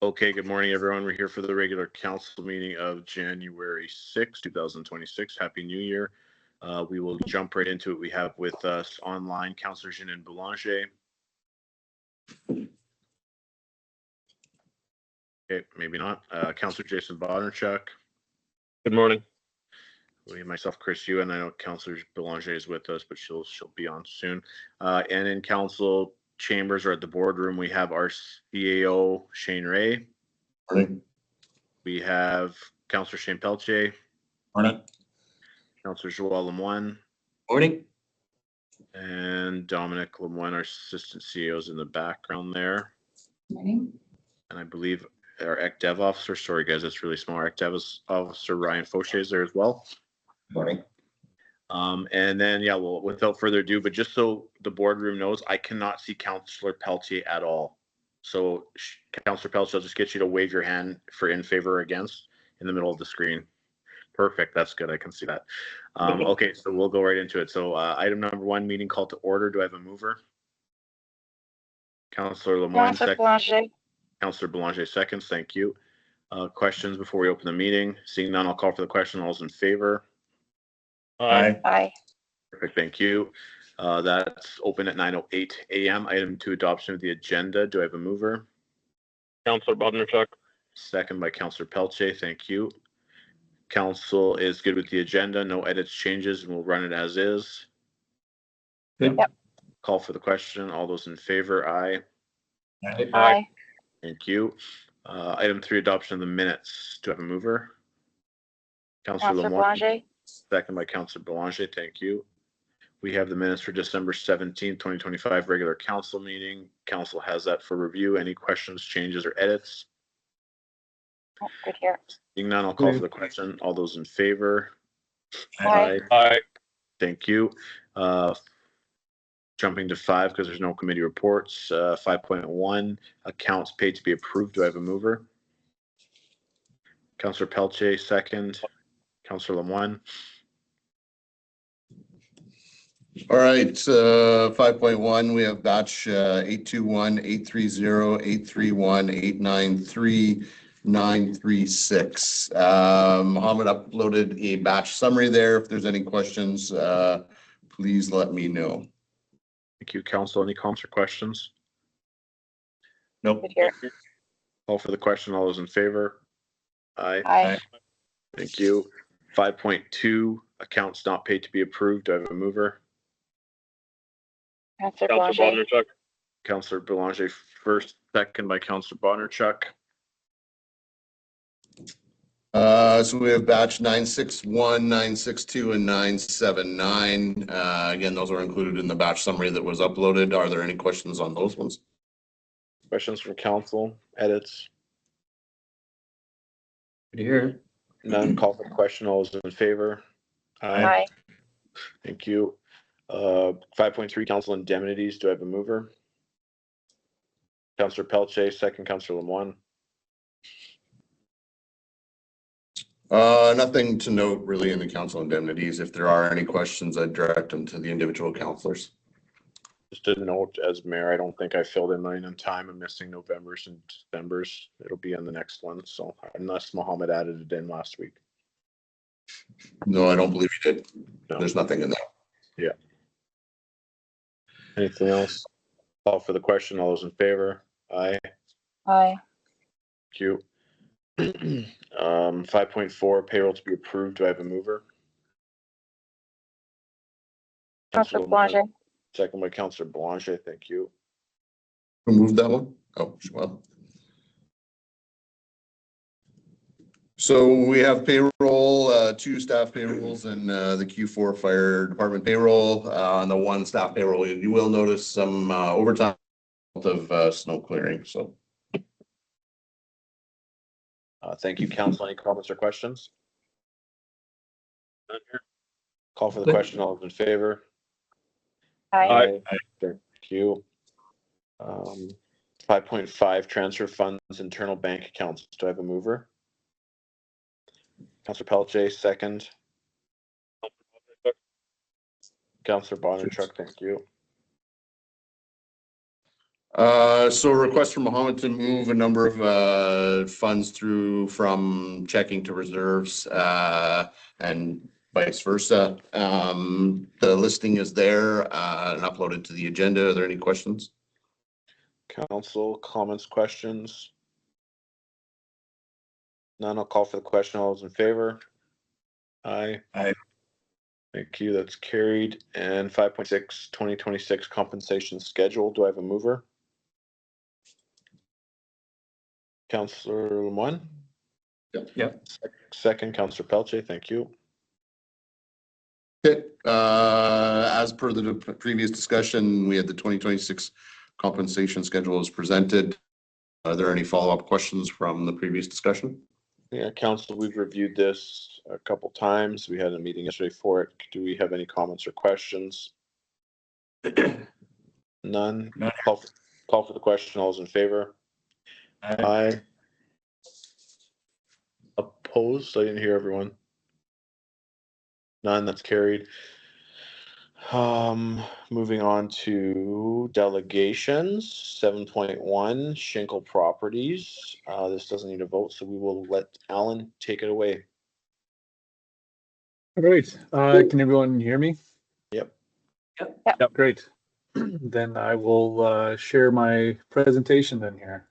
Okay, good morning, everyone. We're here for the regular council meeting of January 6, 2026. Happy New Year. We will jump right into it. We have with us online Councillor Jeanine Belanger. Okay, maybe not. Councillor Jason Bondarchuk. Good morning. Myself, Chris Yu, and I know Councillor Belanger is with us, but she'll be on soon. And in council chambers or at the boardroom, we have our CAO, Shane Ray. Morning. We have Councillor Shane Pelletier. Morning. Councillor Joel Lemoine. Morning. And Dominic Lemoine, our assistant CEO, is in the background there. Morning. And I believe our ECDev officer, sorry guys, that's really small, our ECDev officer Ryan Fauché is there as well. Morning. And then, yeah, well, without further ado, but just so the boardroom knows, I cannot see Councillor Pelletier at all. So, Councillor Pelletier, I'll just get you to wave your hand for in favor or against in the middle of the screen. Perfect. That's good. I can see that. Okay, so we'll go right into it. So, item number 1, meeting call to order. Do I have a mover? Councillor Lemoine, second. Councillor Belanger, seconds. Thank you. Questions before we open the meeting? Seeing none, I'll call for the question. All those in favor? Aye. Aye. Perfect. Thank you. That's open at 9:08 a.m. Item 2, adoption of the agenda. Do I have a mover? Councillor Bondarchuk. Second by Councillor Pelletier. Thank you. Council is good with the agenda. No edits, changes, and we'll run it as is. Good. Yep. Call for the question. All those in favor? Aye. Aye. Thank you. Item 3, adoption of the minutes. Do I have a mover? Councillor Belanger. Second by Councillor Belanger. Thank you. We have the minutes for December 17, 2025 regular council meeting. Council has that for review. Any questions, changes, or edits? Oh, good here. Seeing none, I'll call for the question. All those in favor? Aye. Aye. Thank you. Jumping to 5 because there's no committee reports. 5.1, accounts paid to be approved. Do I have a mover? Councillor Pelletier, second. Councillor Lemoine. All right, 5.1, we have batch 821, 830, 831, 893, 936. Mohammed uploaded a batch summary there. If there's any questions, please let me know. Thank you, Council. Any comments or questions? Nope. Good here. Call for the question. All those in favor? Aye. Aye. Thank you. 5.2, accounts not paid to be approved. Do I have a mover? Councillor Councillor Belanger. Bondarchuk. Councillor Belanger first, second by Councillor Bondarchuk. So we have batch 961, 962, and 979. Again, those are included in the batch summary that was uploaded. Are there any questions on those ones? Questions from council, edits? Here. None. Call for the question. All those in favor? Aye. Thank you. 5.3, council indemnities. Do I have a mover? Councillor Pelletier, second. Councillor Lemoine. Nothing to note really in the council indemnities. If there are any questions, I'd direct them to the individual councillors. Just a note, as mayor, I don't think I filled in mine in time. I'm missing Novembers and Decembers. It'll be on the next one. So unless Mohammed added it in last week. No, I don't believe you did. No. There's nothing in there. Yeah. Anything else? Call for the question. All those in favor? Aye. Aye. Thank you. 5.4, payroll to be approved. Do I have a mover? Councillor Belanger. Second by Councillor Belanger. Thank you. Who moved that one? Oh, well. So we have payroll, 2 staff payrolls and the Q4 fire department payroll. On the 1 staff payroll, you will notice some overtime of snow clearing. So Thank you, council. Any comments or questions? Call for the question. All those in favor? Aye. Thank you. 5.5, transfer funds, internal bank accounts. Do I have a mover? Councillor Pelletier, second. Councillor Bondarchuk, thank you. So a request from Mohammed to move a number of funds through from checking to reserves and vice versa. The listing is there and uploaded to the agenda. Are there any questions? Council, comments, questions? None, I'll call for the question. All those in favor? Aye. Aye. Thank you, that's carried. And 5.6, 2026 compensation schedule. Do I have a mover? Councillor Lemoine? Yep. Second, Councillor Pelletier, thank you. Okay, as per the previous discussion, we had the 2026 compensation schedule as presented. Are there any follow-up questions from the previous discussion? Yeah, council, we've reviewed this a couple times. We had a meeting yesterday for it. Do we have any comments or questions? None. None. Call for the question. All those in favor? Aye. Opposed? I didn't hear everyone. None, that's carried. Moving on to delegations, 7.1, Schinkel Properties. This doesn't need a vote, so we will let Alan take it away. All right. Can everyone hear me? Yep. Yep. Great. Then I will share my presentation then here.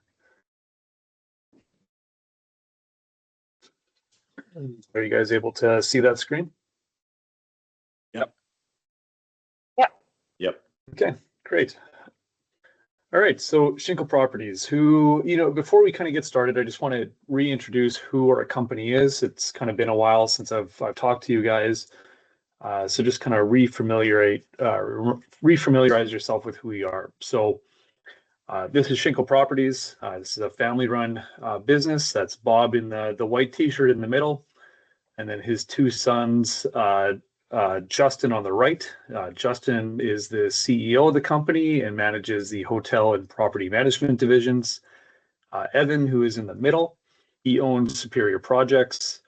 Are you guys able to see that screen? Yep. Okay, great. All right, so Schinkel Properties, who, before we kind of get started, I just want to reintroduce who our company is. It's kind of been a while since I've talked to you guys. So just kind of refamiliarize yourself with who we are. So this is Schinkel Properties. This is a family-run business. That's Bob in the white T-shirt in the middle, and then his two sons, Justin on the right. Justin is the CEO of the company and manages the hotel and property management divisions. Evan, who is in the middle, he owns Superior Projects,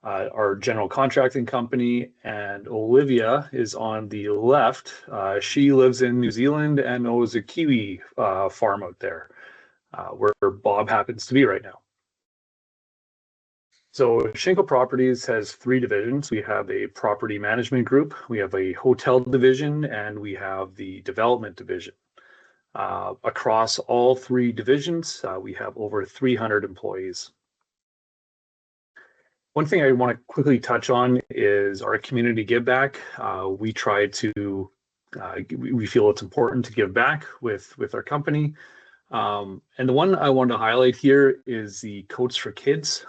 our general contracting company, and Olivia is on the left. She lives in New Zealand and owns a kiwi farm out there, where Bob happens to be right now. So Schinkel Properties has three divisions. We have a property management group, we have a hotel division, and we have the development division. Across all three divisions, we have over 300 employees. One thing I want to quickly touch on is our community give back. We try to, we feel it's important to give back with our company. And the one I wanted to highlight here is the Coats for Kids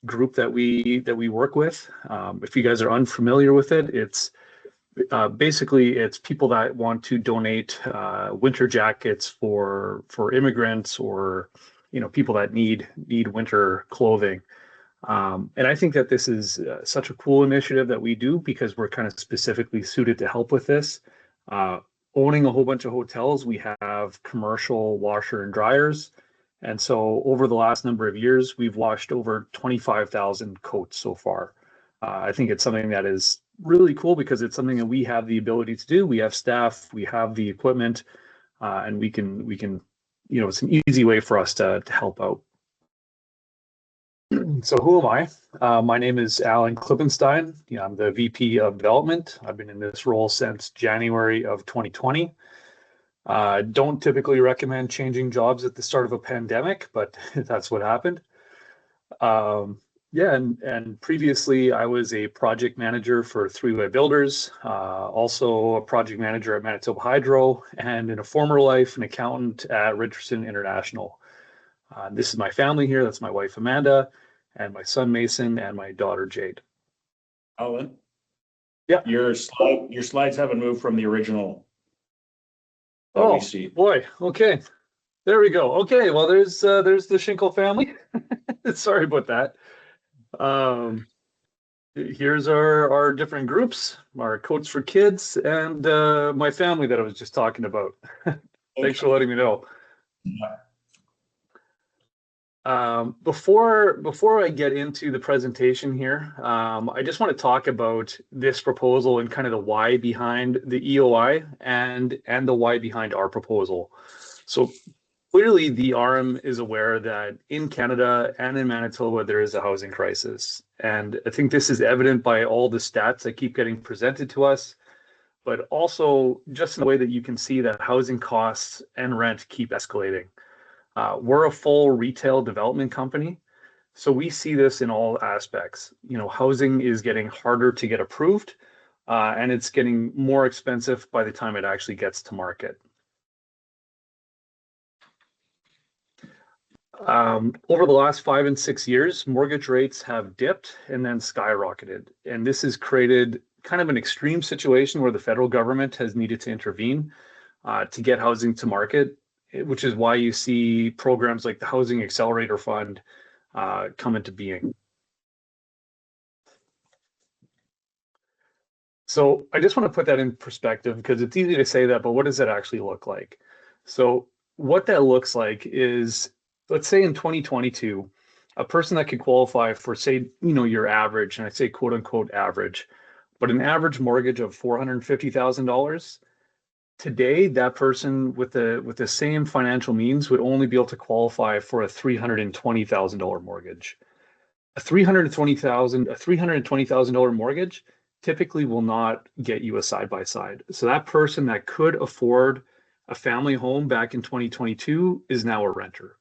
group that we work with. If you guys are unfamiliar with it, it's basically it's people that want to donate winter jackets for immigrants or people that need winter clothing. And I think that this is such a cool initiative that we do because we're kind of specifically suited to help with this. Owning a whole bunch of hotels, we have commercial washer and dryers. And so over the last number of years, we've washed over 25,000 coats so far. I think it's something that is really cool because it's something that we have the ability to do. We have staff, we have the equipment, and we can, it's an easy way for us to help out. So who am I? My name is Alan Klippenstein. I'm the VP of Development. I've been in this role since January of 2020. Don't typically recommend changing jobs at the start of a pandemic, but that's what happened. And previously I was a project manager for Three Way Builders, also a project manager at Manitoba Hydro, and in a former life, an accountant at Richardson International. This is my family here. That's my wife, Amanda, and my son, Mason, and my daughter, Jade. Alan? Yeah. Your slides haven't moved from the original. Oh, we see. Boy. Okay. There we go. Okay. Well, there's the Schinkel family. Sorry about that. Here's our different groups, our Coats for Kids, and my family that I was just talking about. Thanks for letting me know. Before I get into the presentation here, I just want to talk about this proposal and kind of the why behind the EOI and the why behind our proposal. So clearly the RM is aware that in Canada and in Manitoba, there is a housing crisis. And I think this is evident by all the stats that keep getting presented to us, but also just in the way that you can see that housing costs and rent keep escalating. We're a full retail development company, so we see this in all aspects. You know, housing is getting harder to get approved, and it's getting more expensive by the time it actually gets to market. Over the last 5 and 6 years, mortgage rates have dipped and then skyrocketed, and this has created kind of an extreme situation where the federal government has needed to intervene to get housing to market, which is why you see programs like the Housing Accelerator Fund come into being. So I just want to put that in perspective because it's easy to say that, but what does that actually look like? So what that looks like is, let's say in 2022, a person that could qualify for, say, you know, your average, and I say quote unquote average, but an average mortgage of $450,000. Today, that person with the same financial means would only be able to qualify for a $320,000 mortgage. A $320,000 mortgage typically will not get you a side-by-side. So that person that could afford a family home back in 2022 is now a renter.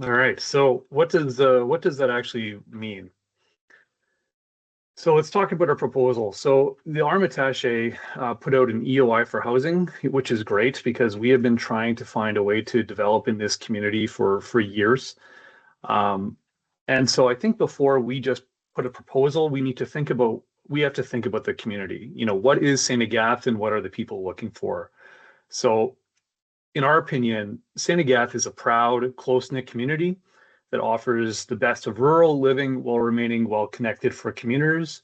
All right. So what does that actually mean? So let's talk about our proposal. So the Armitage put out an EOI for housing, which is great because we have been trying to find a way to develop in this community for years. And so I think before we just put a proposal, we have to think about the community. You know, what is St. Agath and what are the people looking for? So in our opinion, St. Agath is a proud, close-knit community that offers the best of rural living while remaining well-connected for commuters.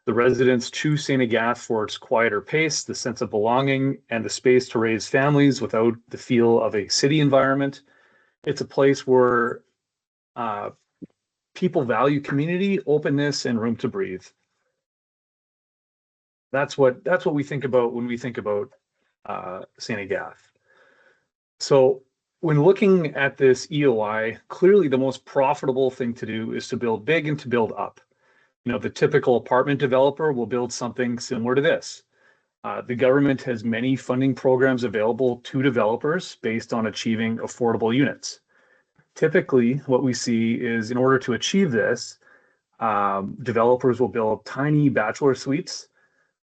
The residents choose St. Agath for its quieter pace, the sense of belonging, and the space to raise families without the feel of a city environment. It's a place where people value community, openness, and room to breathe. That's what we think about when we think about St. Agath. So when looking at this EOI, clearly the most profitable thing to do is to build big and to build up. You know, the typical apartment developer will build something similar to this. The government has many funding programs available to developers based on achieving affordable units. Typically, what we see is in order to achieve this, developers will build tiny bachelor suites,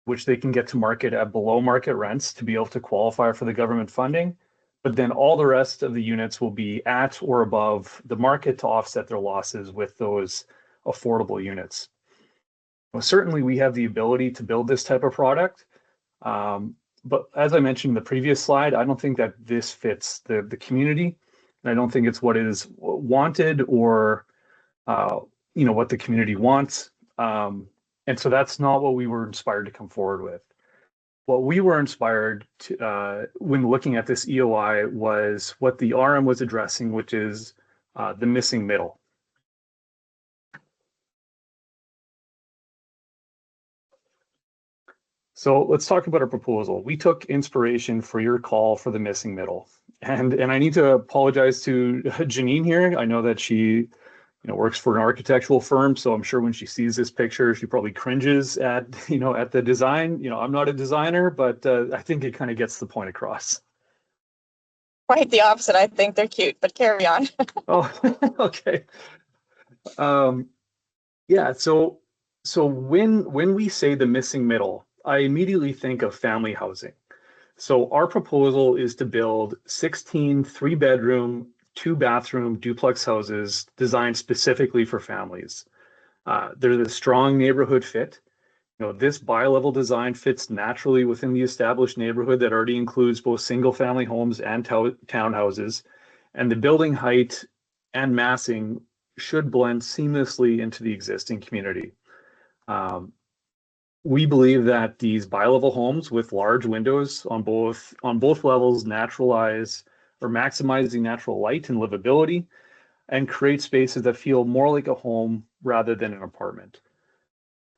which they can get to market at below market rents to be able to qualify for the government funding. But then all the rest of the units will be at or above the market to offset their losses with those affordable units. Well, certainly we have the ability to build this type of product. But as I mentioned in the previous slide, I don't think that this fits the community. And I don't think it's what is wanted or you know, what the community wants. And so that's not what we were inspired to come forward with. What we were inspired to, when looking at this EOI, was what the RM was addressing, which is the missing middle. So let's talk about our proposal. We took inspiration for your call for the missing middle. And I need to apologize to Janine here. I know that she works for an architectural firm, so I'm sure when she sees this picture, she probably cringes at the design. I'm not a designer, but I think it kind of gets the point across. Quite the opposite. I think they're cute, but carry on. Oh, okay. Yeah. So when we say the missing middle, I immediately think of family housing. So our proposal is to build 16 3-bedroom, 2-bathroom duplex houses designed specifically for families. They're the strong neighborhood fit. This bi-level design fits naturally within the established neighborhood that already includes both single-family homes and townhouses, and the building height and massing should blend seamlessly into the existing community. We believe that these bi-level homes with large windows on both levels maximize the natural light and livability and create spaces that feel more like a home rather than an apartment.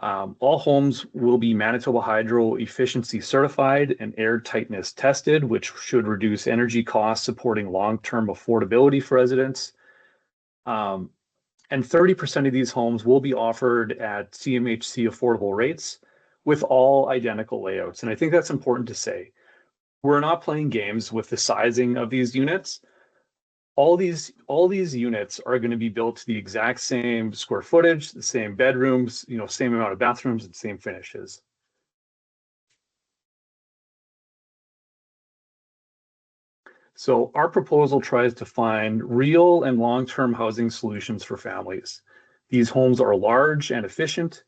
All homes will be Manitoba Hydro efficiency certified and air tightness tested, which should reduce energy costs, supporting long-term affordability for residents. And 30% of these homes will be offered at CMHC affordable rates with all identical layouts. And I think that's important to say. We're not playing games with the sizing of these units. All these units are going to be built to the exact same square footage, the same bedrooms, same amount of bathrooms and same finishes. So our proposal tries to find real and long-term housing solutions for families. These homes are large and efficient.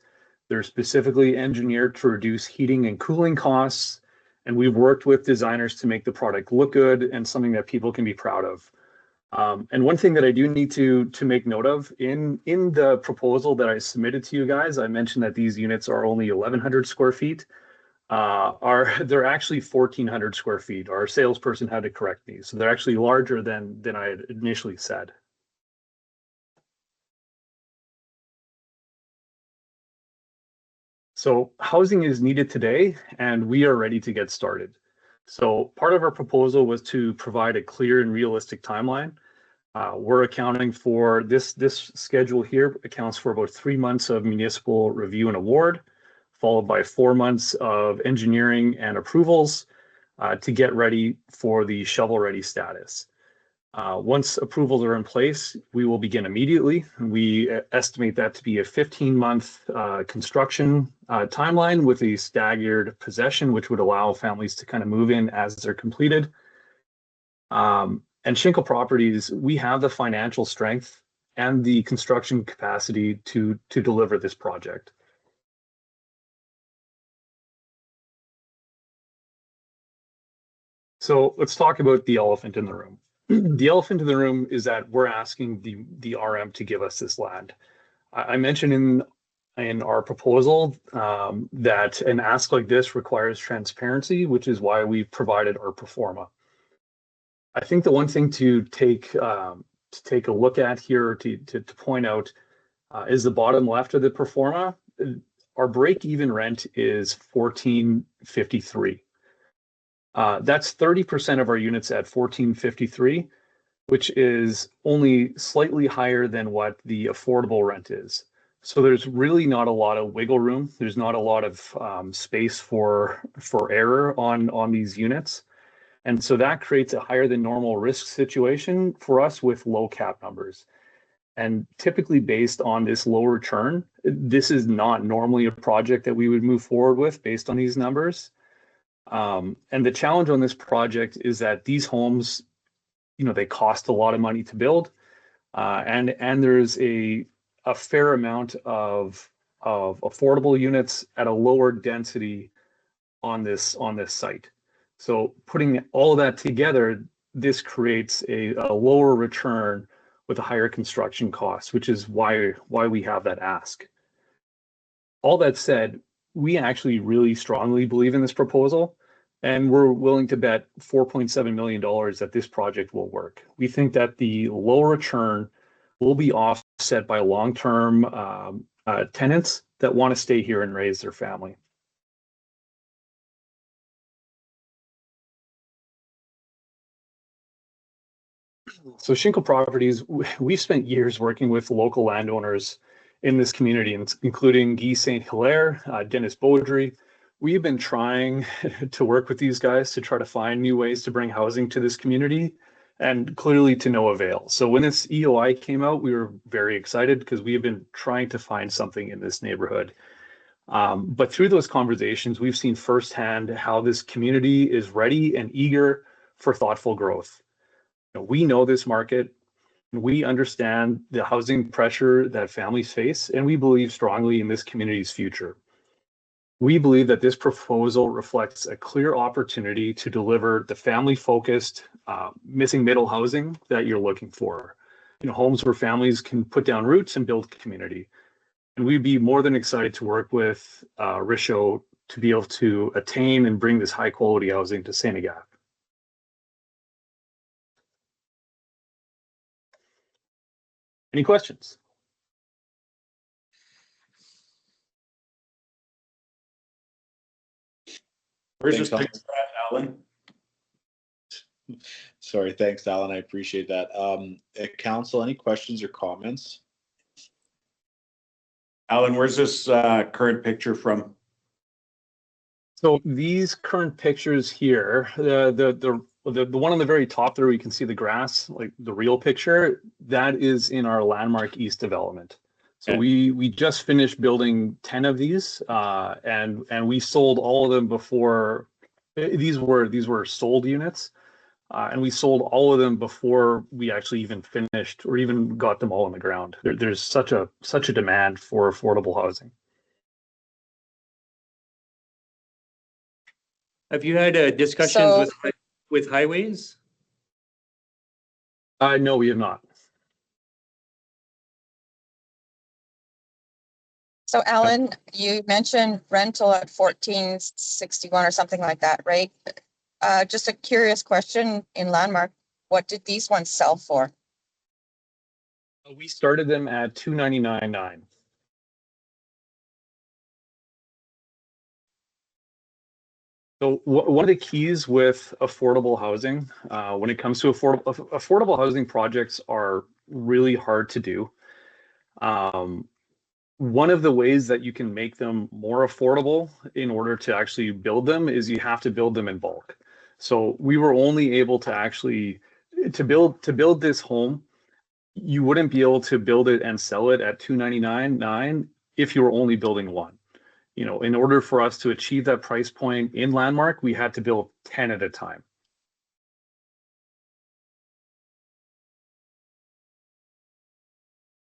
They're specifically engineered to reduce heating and cooling costs. And we've worked with designers to make the product look good and something that people can be proud of. And one thing that I do need to make note of in the proposal that I submitted to you guys, I mentioned that these units are only 1,100 square feet. They're actually 1,400 square feet. Our salesperson had to correct me, so they're actually larger than I had initially said. So housing is needed today, and we are ready to get started. So part of our proposal was to provide a clear and realistic timeline. We're accounting for this schedule here accounts for about 3 months of municipal review and award, followed by 4 months of engineering and approvals to get ready for the shovel-ready status. Once approvals are in place, we will begin immediately. We estimate that to be a 15-month construction timeline with a staggered possession, which would allow families to kind of move in as they're completed. And Schinkel Properties, we have the financial strength and the construction capacity to deliver this project. So let's talk about the elephant in the room. The elephant in the room is that we're asking the RM to give us this land. I mentioned in our proposal that an ask like this requires transparency, which is why we provided our pro forma. I think the one thing to take a look at here, to point out, is the bottom left of the pro forma. Our break-even rent is $14.53. That's 30% of our units at $14.53, which is only slightly higher than what the affordable rent is. So there's really not a lot of wiggle room. There's not a lot of space for error on these units. And so that creates a higher than normal risk situation for us with low cap numbers. And typically based on this low return, this is not normally a project that we would move forward with based on these numbers. And the challenge on this project is that these homes, they cost a lot of money to build. And there's a fair amount of affordable units at a lower density on this site. So putting all of that together, this creates a lower return with a higher construction cost, which is why we have that ask. All that said, we actually really strongly believe in this proposal, and we're willing to bet $4.7 million that this project will work. We think that the low return will be offset by long-term tenants that want to stay here and raise their family. So Schinkel Properties, we've spent years working with local landowners in this community, including Guy St. Hilaire, Dennis Beaudry. We've been trying to work with these guys to try to find new ways to bring housing to this community, and clearly to no avail. So when this EOI came out, we were very excited because we have been trying to find something in this neighborhood. But through those conversations, we've seen firsthand how this community is ready and eager for thoughtful growth. We know this market, we understand the housing pressure that families face, and we believe strongly in this community's future. We believe that this proposal reflects a clear opportunity to deliver the family-focused, missing middle housing that you're looking for. Homes where families can put down roots and build community. And we'd be more than excited to work with Risho to be able to attain and bring this high quality housing to St. Agathe. Any questions? Where's this Thanks, picture at, Alan? Sorry, thanks, Alan. I appreciate that. Council, any questions or comments? Alan, where's this current picture from? So these current pictures here, the one on the very top there, where you can see the grass, like the real picture, that is in our Landmark East development. So Okay. we just finished building 10 of these, and we sold all of them before. These were sold units, and we sold all of them before we actually even finished or even got them all on the ground. There's such a demand for affordable housing. Have you had discussions So- with highways? No, we have not. So Alan, you mentioned rental at 1461 or something like that, right? Just a curious question in Landmark, what did these ones sell for? We started them at $299,900. So one of the keys with affordable housing, when it comes to affordable housing projects, are really hard to do. One of the ways that you can make them more affordable in order to actually build them is you have to build them in bulk. So we were only able to actually to build this home. You wouldn't be able to build it and sell it at $299,900 if you were only building one. You know, in order for us to achieve that price point in Landmark, we had to build 10 at a time.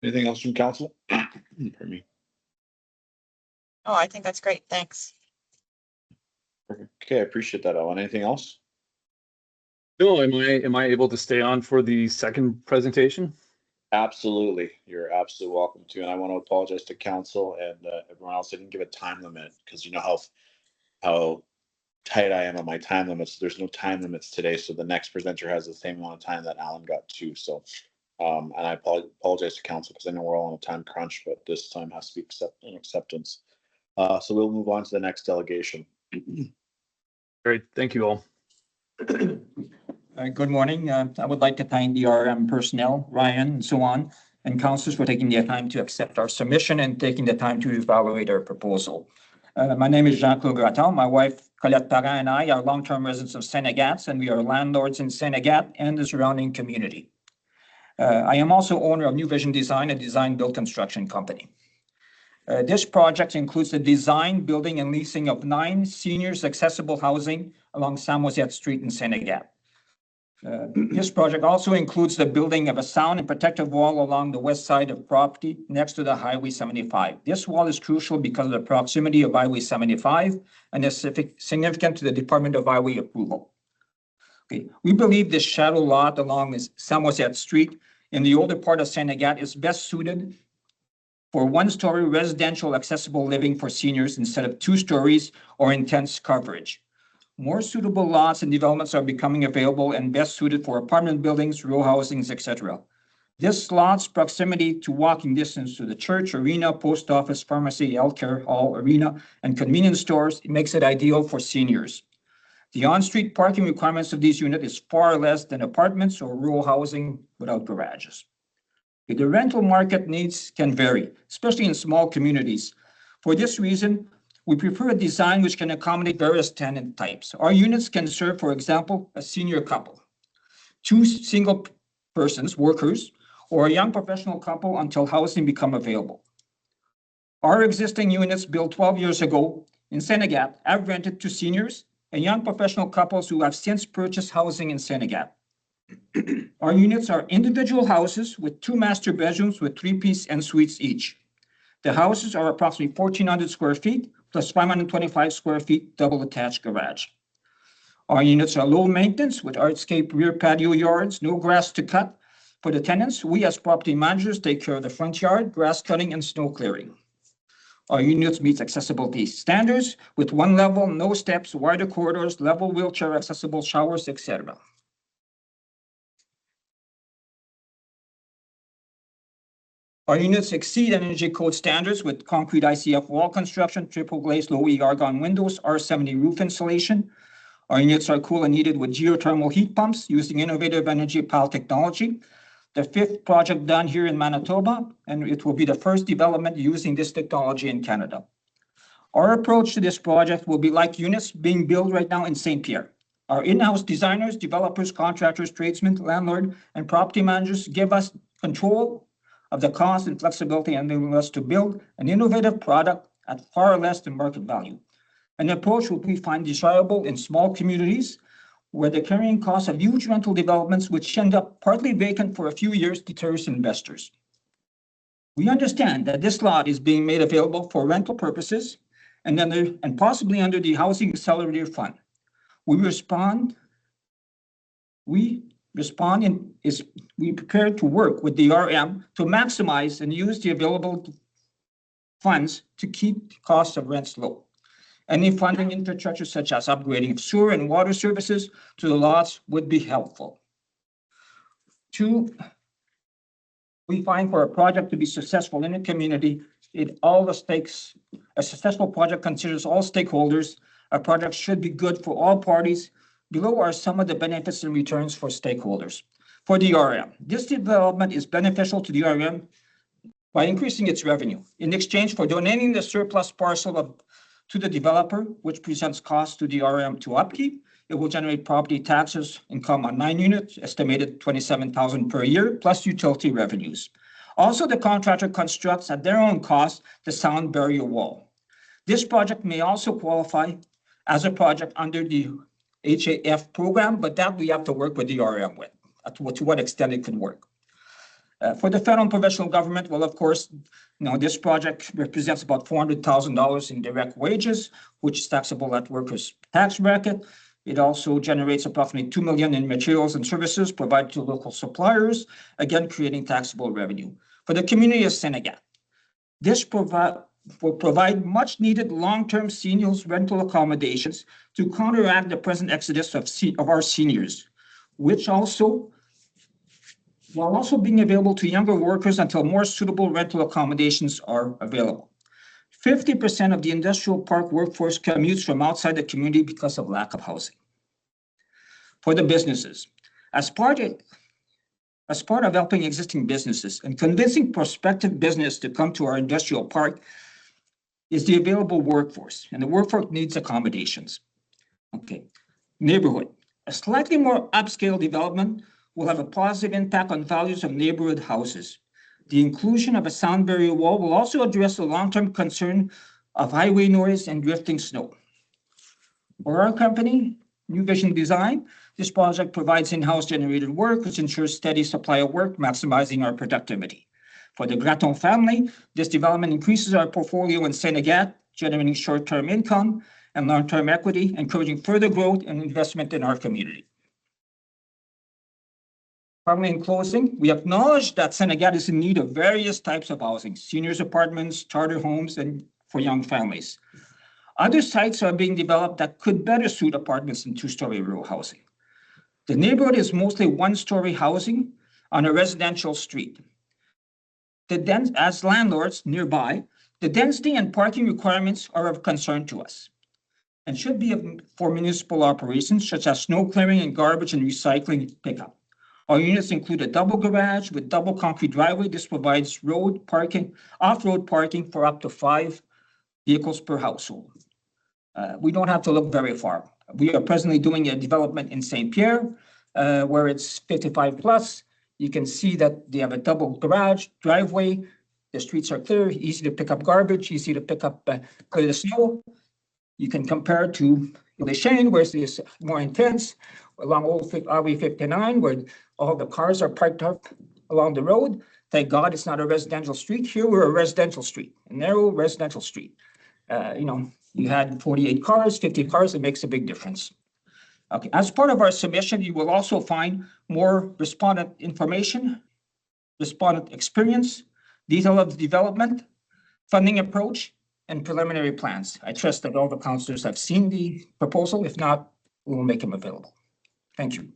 Anything else from council? Pardon me. Oh, I think that's great. Thanks. Okay, I appreciate that, Alan. Anything else? No, am I able to stay on for the second presentation? Absolutely. You're absolutely welcome to. And I want to apologize to council and everyone else. I didn't give a time limit because you know how tight I am on my time limits. There's no time limits today. So the next presenter has the same amount of time that Alan got too. So, and I apologize to council because I know we're all on a time crunch, but this time has to be an acceptance. So we'll move on to the next delegation. Great. Thank you all. Good morning. I would like to thank the RM personnel, Ryan, and so on, and councillors for taking the time to accept our submission and taking the time to evaluate our proposal. My name is Jean-Claude Gratton. My wife, Colette Parent, and I are long-term residents of St. Agathe, and we are landlords in St. Agathe and the surrounding community. I am also owner of New Vision Design, a design-build construction company. This project includes the design, building, and leasing of 9 seniors accessible housing along Samoset Street in St. Agathe. This project also includes the building of a sound and protective wall along the west side of property next to the Highway 75. This wall is crucial because of the proximity of Highway 75 and is significant to the Department of Highway approval. Okay. We believe this shadow lot along Samoset Street in the older part of St. Agathe is best suited for 1-story residential accessible living for seniors instead of 2 stories or intense coverage. More suitable lots and developments are becoming available and best suited for apartment buildings, row housings, etc. This lot's proximity to walking distance to the church, arena, post office, pharmacy, healthcare hall, arena, and convenience stores makes it ideal for seniors. The on-street parking requirements of these units is far less than apartments or rural housing without garages. The rental market needs can vary, especially in small communities. For this reason, we prefer a design which can accommodate various tenant types. Our units can serve, for example, a senior couple, 2 single persons, workers, or a young professional couple until housing become available. Our existing units built 12 years ago in St. Agathe have rented to seniors and young professional couples who have since purchased housing in St. Agathe. Our units are individual houses with 2 master bedrooms with 3-piece en suites each. The houses are approximately 1,400 square feet plus 525 square feet double attached garage. Our units are low maintenance with hardscape rear patio yards, no grass to cut. For the tenants, we as property managers take care of the front yard, grass cutting, and snow clearing. Our units meet accessibility standards with one level, no steps, wider corridors, level wheelchair accessible showers, etc. Our units exceed energy code standards with concrete ICF wall construction, triple glazed low E argon windows, R70 roof insulation. Our units are cool and heated with geothermal heat pumps using innovative energy PAL technology. The fifth project done here in Manitoba, and it will be the first development using this technology in Canada. Our approach to this project will be like units being built right now in St. Pierre. Our in-house designers, developers, contractors, tradesmen, landlord, and property managers give us control of the cost and flexibility, enabling us to build an innovative product at far less than market value. An approach which we find desirable in small communities where the carrying cost of huge rental developments, which end up partly vacant for a few years, deters investors. We understand that this lot is being made available for rental purposes and possibly under the Housing Accelerator Fund. We prepare to work with the RM to maximize and use the available funds to keep the cost of rents low. Any funding infrastructure such as upgrading of sewer and water services to the lots would be helpful. Two, we find for a project to be successful in a community, a successful project considers all stakeholders. A project should be good for all parties. Below are some of the benefits and returns for stakeholders. For the RM, this development is beneficial to the RM by increasing its revenue. In exchange for donating the surplus parcel to the developer, which presents costs to the RM to upkeep, it will generate property taxes income on 9 units, estimated $27,000 per year, plus utility revenues. Also, the contractor constructs at their own cost the sound barrier wall. This project may also qualify as a project under the HAF program, but that we have to work with the RM with, to what extent it can work. For the federal and provincial government, well, of course, this project represents about $400,000 in direct wages, which is taxable at workers' tax bracket. It also generates approximately $2 million in materials and services provided to local suppliers, again, creating taxable revenue. For the community of Senegat, this will provide much needed long-term seniors rental accommodations to counteract the present exodus of our seniors, while also being available to younger workers until more suitable rental accommodations are available. 50% of the industrial park workforce commutes from outside the community because of lack of housing. For the businesses, as part of helping existing businesses and convincing prospective business to come to our industrial park is the available workforce, and the workforce needs accommodations. Okay, neighborhood. A slightly more upscale development will have a positive impact on values of neighborhood houses. The inclusion of a sound barrier wall will also address the long-term concern of highway noise and drifting snow. For our company, New Vision Design, this project provides in-house generated work, which ensures steady supply of work, maximizing our productivity. For the Graton family, this development increases our portfolio in Senegat, generating short-term income and long-term equity, encouraging further growth and investment in our community. Finally, in closing, we acknowledge that Senegat is in need of various types of housing, seniors apartments, charter homes, and for young families. Other sites are being developed that could better suit apartments and two-story rural housing. The neighborhood is mostly one-story housing on a residential street. As landlords nearby, the density and parking requirements are of concern to us and should be for municipal operations such as snow clearing and garbage and recycling pickup. Our units include a double garage with double concrete driveway. This provides road parking, off-road parking for up to 5 vehicles per household. We don't have to look very far. We are presently doing a development in St. Pierre where it's 55 plus. You can see that they have a double garage driveway. The streets are clear, easy to pick up garbage, easy to pick up, clear the snow. You can compare to Lechane, where it's more intense, along old Highway 59, where all the cars are parked up along the road. Thank God it's not a residential street. Here we're a residential street, a narrow residential street. You had 48 cars, 50 cars, it makes a big difference. Okay, as part of our submission, you will also find more respondent information, respondent experience, detail of the development, funding approach, and preliminary plans. I trust that all the councillors have seen the proposal. If not, we will make them available. Thank you.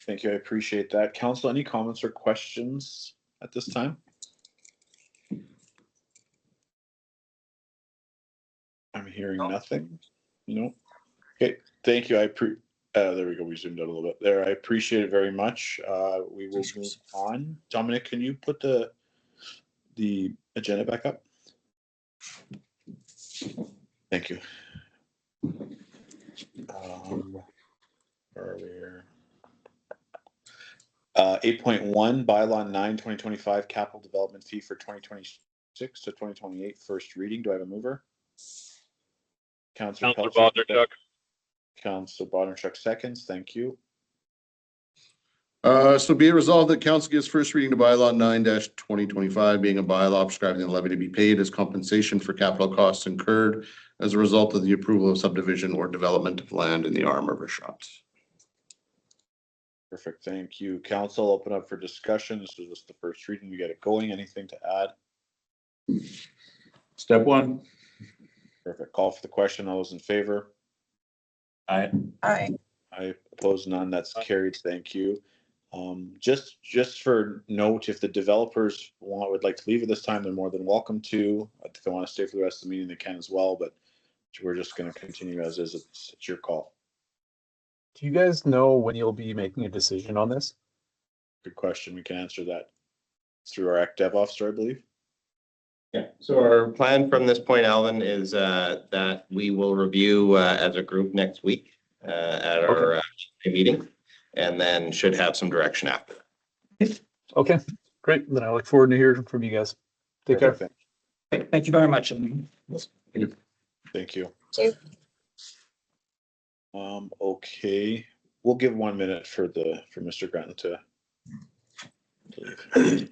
Thank you. I appreciate that. Council, any comments or questions at this time? I'm hearing nothing. No. Okay, thank you. There we go. We zoomed out a little bit there. I appreciate it very much. We will move on. Dominic, can you put the agenda back up? Thank you. Where are we here? 8.1 bylaw 9 2025 capital development fee for 2026 to 2028 first reading. Do I have a mover? Councillor Bodnerchuk. Councillor Bodnerchuk seconds. Thank you. So be it resolved that council gives first reading to bylaw 9-2025, being a bylaw prescribing the levy to be paid as compensation for capital costs incurred as a result of the approval of subdivision or development of land in the arm of Richot. Perfect. Thank you. Council, open up for discussion. This was just the first reading. We get it going. Anything to add? Step one. Perfect. Call for the question. All those in favor? Aye. Aye. I oppose none. That's carried. Thank you. Just for note, if the developers would like to leave at this time, they're more than welcome to. If they want to stay for the rest of the meeting, they can as well, but we're just going to continue as is. It's your call. Do you guys know when you'll be making a decision on this? Good question. We can answer that through our Act Dev officer, I believe. Yeah, so our plan from this point, Alvin, is that we will review as a group next week at our meeting, and then should have some direction after. Okay, great. Then I look forward to hearing from you guys. Take care. Perfect. Thank you very much. Thank you. Thank Okay, we'll give 1 minute for Mr. Granton to leave.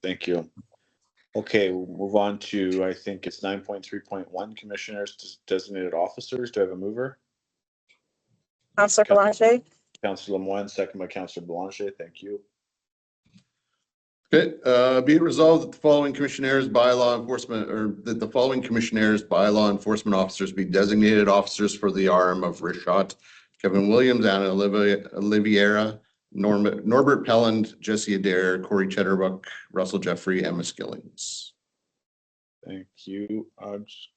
Thank you. Okay, we'll move on to, I think it's 9.3.1, commissioners designated officers. Do I have a mover? Councillor Belanger. Councillor Lemoine, second by Councillor Belanger. Thank you. Okay, be it resolved that the following commissioners bylaw enforcement, or that the following commissioners bylaw enforcement officers be designated officers for the arm of Richot: Kevin Williams, Anna Oliveira, Norbert Pelland, Jesse Adair, Corey Cheddarbuck, Russell Jeffrey, Emma Skillings. Thank you. Just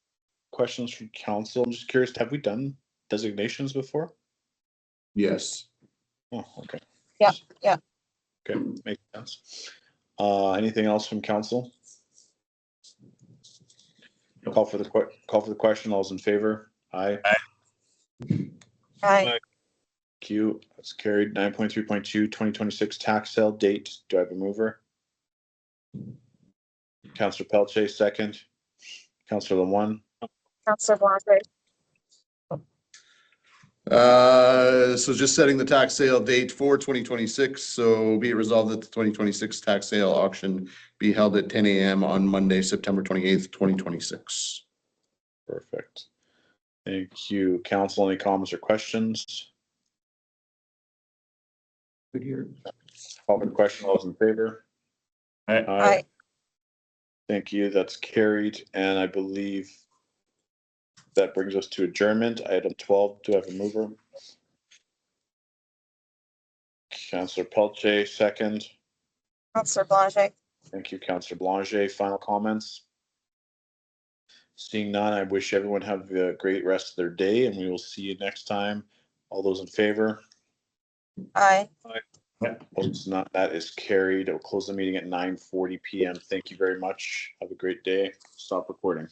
questions from council. I'm just curious, have we done designations before? Yes. Oh, okay. Yeah, yeah. Okay, makes sense. Anything else from council? Call for the question. All those in favor? Aye. Aye. Thank you. That's carried. 9.3.2 2026 tax sale date. Do I have a mover? Councillor Pelche, second. Councillor Lemoine. Councillor Belanger. So just setting the tax sale date for 2026. So be it resolved that the 2026 tax sale auction be held at 10 a.m. on Monday, September 28th, 2026. Perfect. Thank you. Council, any comments or questions? Good here. Call for the question. All those in favor? Aye. Aye. Thank you. That's carried. And I believe that brings us to adjournment. Item 12. Do I have a mover? Councillor Pelche, second. Councillor Belanger. Thank you, Councillor Belanger. Final comments? Seeing none, I wish everyone have a great rest of their day, and we will see you next time. All those in favor? Aye. Opposed? Not. That is carried. I'll close the meeting at 9:40 p.m. Thank you very much. Have a great day. Stop recording.